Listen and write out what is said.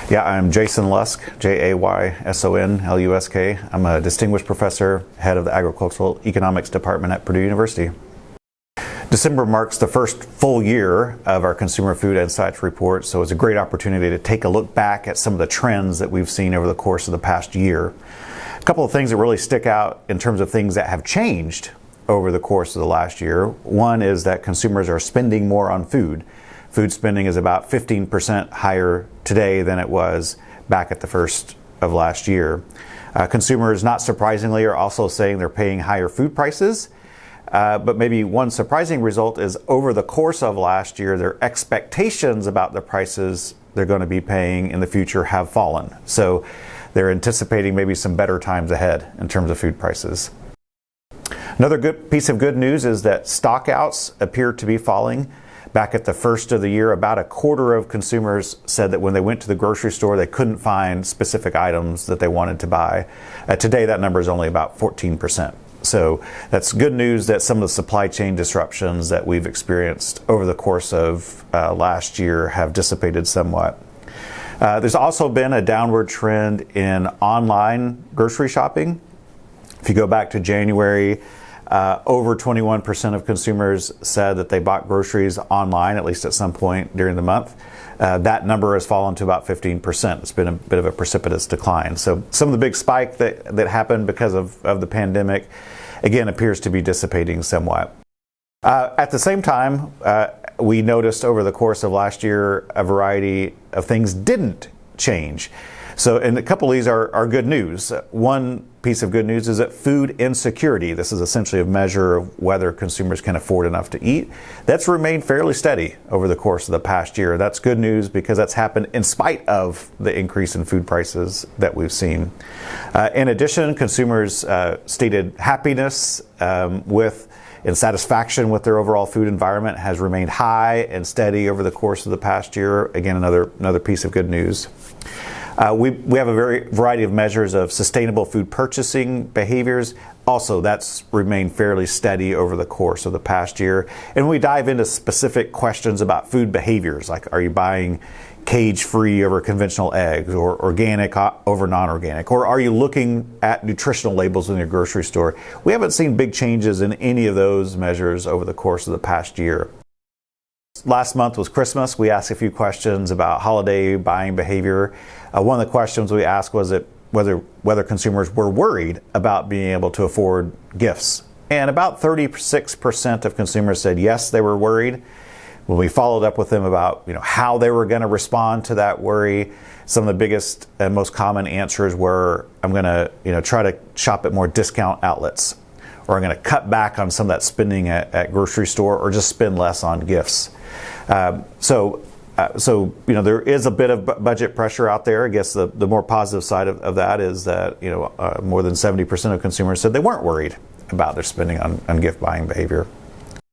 Yeah, I'm Jayson Lusk, Jayson Lusk. I'm a distinguished professor, head of the Agricultural Economics Department at Purdue University. December marks the first full year of our Consumer Food Insights report, so it's a great opportunity to take a look back at some of the trends that we've seen over the course of the past year. A couple of things that really stick out in terms of things that have changed over the course of the last year. One is that consumers are spending more on food. Food spending is about 15% higher today than it was back at the first of last year. Consumers, not surprisingly, are also saying they're paying higher food prices. But maybe one surprising result is over the course of last year, their expectations about the prices they're going to be paying in the future have fallen. So they're anticipating maybe some better times ahead in terms of food prices. Another good piece of good news is that stockouts appear to be falling. Back at the first of the year, about a quarter of consumers said that when they went to the grocery store, they couldn't find specific items that they wanted to buy. Today, that number is only about 14%. So that's good news that some of the supply chain disruptions that we've experienced over the course of last year have dissipated somewhat. There's also been a downward trend in online grocery shopping. If you go back to January, over 21% of consumers said that they bought groceries online, at least at some point during the month. That number has fallen to about 15%. It's been a bit of a precipitous decline. So some of the big spike that happened because of the pandemic, again, appears to be dissipating somewhat. At the same time, we noticed over the course of last year a variety of things didn't change. So, and a couple of these are good news. One piece of good news is that food insecurity, this is essentially a measure of whether consumers can afford enough to eat, that's remained fairly steady over the course of the past year. That's good news because that's happened in spite of the increase in food prices that we've seen. In addition, consumers stated happiness and satisfaction with their overall food environment has remained high and steady over the course of the past year. Again, another piece of good news. We have a variety of measures of sustainable food purchasing behaviors. Also, that's remained fairly steady over the course of the past year. And we dive into specific questions about food behaviors, like are you buying cage-free over conventional eggs, or organic over non-organic, or are you looking at nutritional labels in your grocery store? We haven't seen big changes in any of those measures over the course of the past year. Last month was Christmas. We asked a few questions about holiday buying behavior. One of the questions we asked was whether consumers were worried about being able to afford gifts. And about 36% of consumers said yes, they were worried. When we followed up with them about how they were going to respond to that worry, some of the biggest and most common answers were, I'm going to try to shop at more discount outlets, or I'm going to cut back on some of that spending at grocery store, or just spend less on gifts. So there is a bit of budget pressure out there. I guess the more positive side of that is that more than 70% of consumers said they weren't worried about their spending on gift buying behavior.